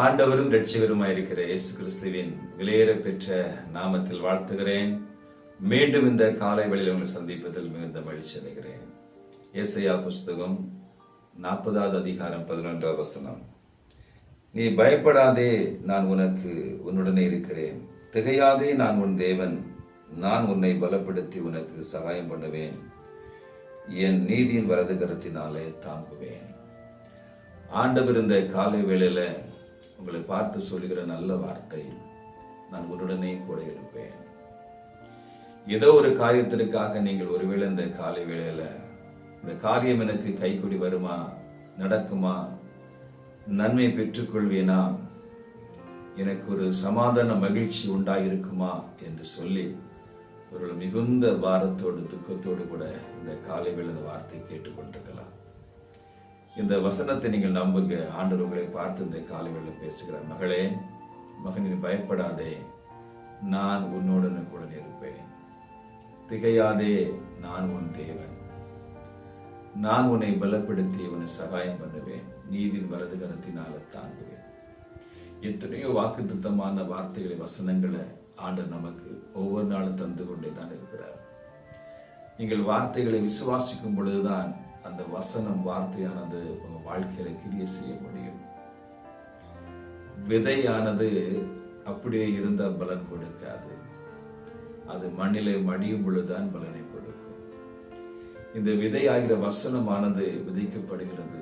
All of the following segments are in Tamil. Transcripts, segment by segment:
ஆண்டவரும் இரட்சகருமாயிருக்கிற இயேசு கிறிஸ்துவின் விலையேற பெற்ற நாமத்தில் வாழ்த்துகிறேன். மீண்டும் இந்த காலை வேளையில் உங்களை சந்திப்பதில் மிகுந்த மகிழ்ச்சி அடைகிறேன். ஏசாயா புஸ்தகம் 40வது அதிகாரம் 11வது வசனம். நீ பயப்படாதே, நான் உன்னுடனே இருக்கிறேன். திகையாதே, நான் உன் தேவன். நான் உன்னை பலப்படுத்தி உனக்கு சகாயம் பண்ணுவேன். என் நீதியின் வலது கரத்தினாலே தாங்குவேன். ஆண்டவர் இந்த காலை வேளையில உங்களை பார்த்து சொல்லுகிற நல்ல வார்த்தை, நான் உன்னுடனே கூட இருப்பேன். ஏதோ ஒரு காரியத்திற்காக நீங்கள் ஒருவேளை இந்த காலை வேளையில இந்த காரியம் எனக்கு கைக்கூடி வருமா, நடக்குமா, நன்மை பெற்றுக்கொள்வேனா, எனக்கு ஒரு சமாதான மகிழ்ச்சி உண்டாயிருக்குமா என்று சொல்லி ஒரு மிகுந்த பாரத்தோடு துக்கத்தோடு கூட இந்த காலை வேளை இந்த வார்த்தை கேட்டுக்கொண்டிருக்கலாம். இந்த வசனத்தை நீங்கள் நம்புங்க. ஆண்டவர் உங்களை பார்த்து இந்த காலை வேளை பேசுகிறார். மகளே, மகனே, பயப்படாதே, நான் உன்னுடன் கூட இருப்பேன். திகையாதே, நான் உன் தேவன். நான் உன்னை பலப்படுத்தி உன்னை சகாயம் பண்ணுவேன். நீதியின் வலது கரத்தினால தாங்குவேன். எத்தனையோ வாக்குத்தத்தமான வார்த்தைகளை, வசனங்களை ஆண்டவர் நமக்கு ஒவ்வொரு நாளும் தந்து கொண்டே தான் இருக்கிறார். நீங்கள் வார்த்தைகளை விசுவாசிக்கும் பொழுதுதான் அந்த வசனம், வார்த்தையானது உங்க வாழ்க்கையில கிரியை செய்ய முடியும். விதையானது அப்படியே இருந்த பலன் கொடுக்காது. அது மண்ணிலே மடியும் பொழுதுதான் பலனை கொடுக்கும். இந்த விதையாகிற வசனமானது விதைக்கப்படுகிறது.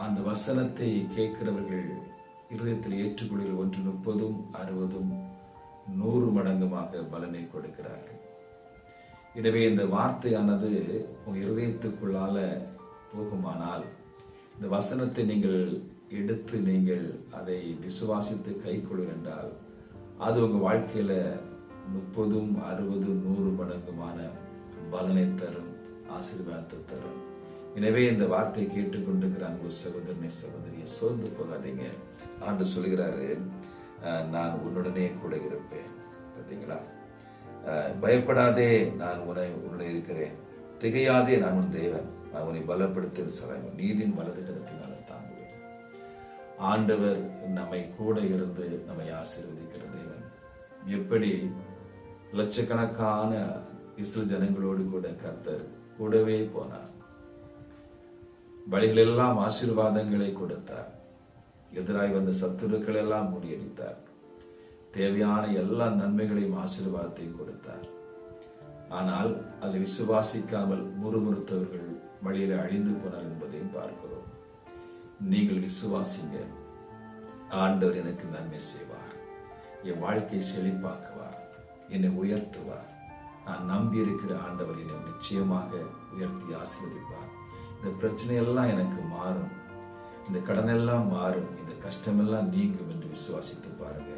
அந்த வசனத்தை கேட்கிறவர்கள் இருதயத்தில் ஏற்றுக்கொள்கிற 30, 60, 100 மடங்குமாக பலனை கொடுக்கிறார்கள். எனவே இந்த வார்த்தையானது உங்க இருதயத்துக்குள்ளால போகுமானால், இந்த வசனத்தை நீங்கள் எடுத்து நீங்கள் அதை விசுவாசித்து கைக்கொள்ளுங்கள் என்றால், அது உங்க வாழ்க்கையில 30, 60, 100 மடங்குமான பலனை தரும், ஆசீர்வாதத்தை தரும். எனவே இந்த வார்த்தை கேட்டுக்கொண்டிருக்கிற அன்பு சகோதரனே, சகோதரியை சோர்ந்து போகாதீங்க. ஆண்டவர் சொல்கிறாரு, நான் உன்னுடனே கூட இருப்பேன். பார்த்தீங்களா? பயப்படாதே, நான் உன்னுடைய இருக்கிறேன். திகையாதே, நான் உன் தேவன். நான் உன்னை பலப்படுத்தி சகாயம், நீதியின் வலது கரத்தினால தாங்குவேன். ஆண்டவர் நம்மை கூட இருந்து நம்மை ஆசீர்வதிக்கிற தேவன். எப்படி லட்சக்கணக்கான இஸ்ரவேல் ஜனங்களோடு கூட கர்த்தர் கூடவே போனார். வழிகளெல்லாம் ஆசீர்வாதங்களை கொடுத்தார். எதிராய் வந்த சத்துருக்கள் எல்லாம் முறியடித்தார். தேவையான எல்லா நன்மைகளையும் ஆசீர்வாதத்தையும் கொடுத்தார். ஆனால் அதை விசுவாசிக்காமல் முறுமுறுத்தவர்கள் வழியில அழிந்து போனார் என்பதையும் பார்க்கிறோம். நீங்கள் விசுவாசிங்க. ஆண்டவர் எனக்கு நன்மை செய்வார், என் வாழ்க்கையை செழிப்பாக்குவார், என்னை உயர்த்துவார். நான் நம்பி இருக்கிற ஆண்டவர் என்னை நிச்சயமாக உயர்த்தி ஆசீர்வதிப்பார். இந்த பிரச்சனையெல்லாம் எனக்கு மாறும், இந்த கடனெல்லாம் மாறும், இந்த கஷ்டமெல்லாம் நீங்கும் என்று விசுவாசித்து பாருங்க.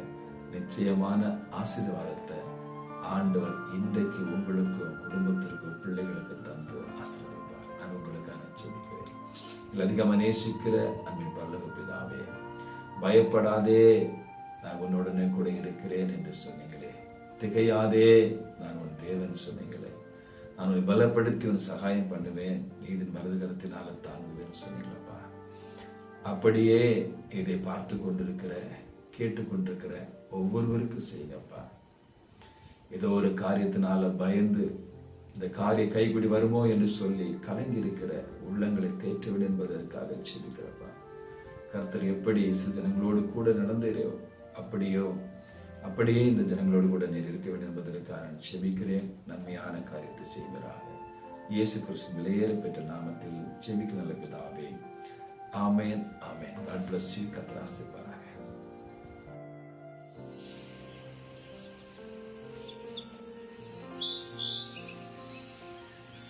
நிச்சயமான ஆசீர்வாதத்தை ஆண்டவர் இன்றைக்கு உங்களுக்கும் குடும்பத்திற்கும் பிள்ளைகளுக்கு தந்து ஆசீர்வதிப்பார். நான் உங்களுக்காக ஜெபிக்கிறேன். இதில் அதிகமாக நேசிக்கிற அன்பின் பரலோக பிதாவே, பயப்படாதே, நான் உன்னுடனே கூட இருக்கிறேன் என்று சொன்னீங்களே. திகையாதே, நான் உன் தேவன் சொன்னீங்களே. நான் உன்னை பலப்படுத்தி உன் சகாயம் பண்ணுவேன், நீதின் வலது கரத்தினால தாங்குவேன் சொன்னீங்களப்பா. அப்படியே இதை பார்த்து கொண்டிருக்கிற, கேட்டுக்கொண்டிருக்கிற ஒவ்வொருவருக்கும் செய்யுங்கப்பா. ஏதோ ஒரு காரியத்தினால பயந்து இந்த காரியம் கைக்குடி வருமோ என்று சொல்லி கலங்கி இருக்கிற உள்ளங்களை தேற்றவிட என்பதற்காக செபிக்கிறப்பா. கர்த்தர் எப்படி சில ஜனங்களோடு கூட நடந்தீரோ அப்படியே இந்த ஜனங்களோடு கூட நீர் இருக்க வேண்டும் என்பதற்காக நான் செபிக்கிறேன். நன்மையான காரியத்தை செய்வராக இயேசு கிறிஸ்து விலையேற பெற்ற நாமத்தில் செபிக்க நல்ல பிதாவே. ஆமேன், ஆமேன். God bless you. கர்த்தர் ஆசீர்வதிப்பார்.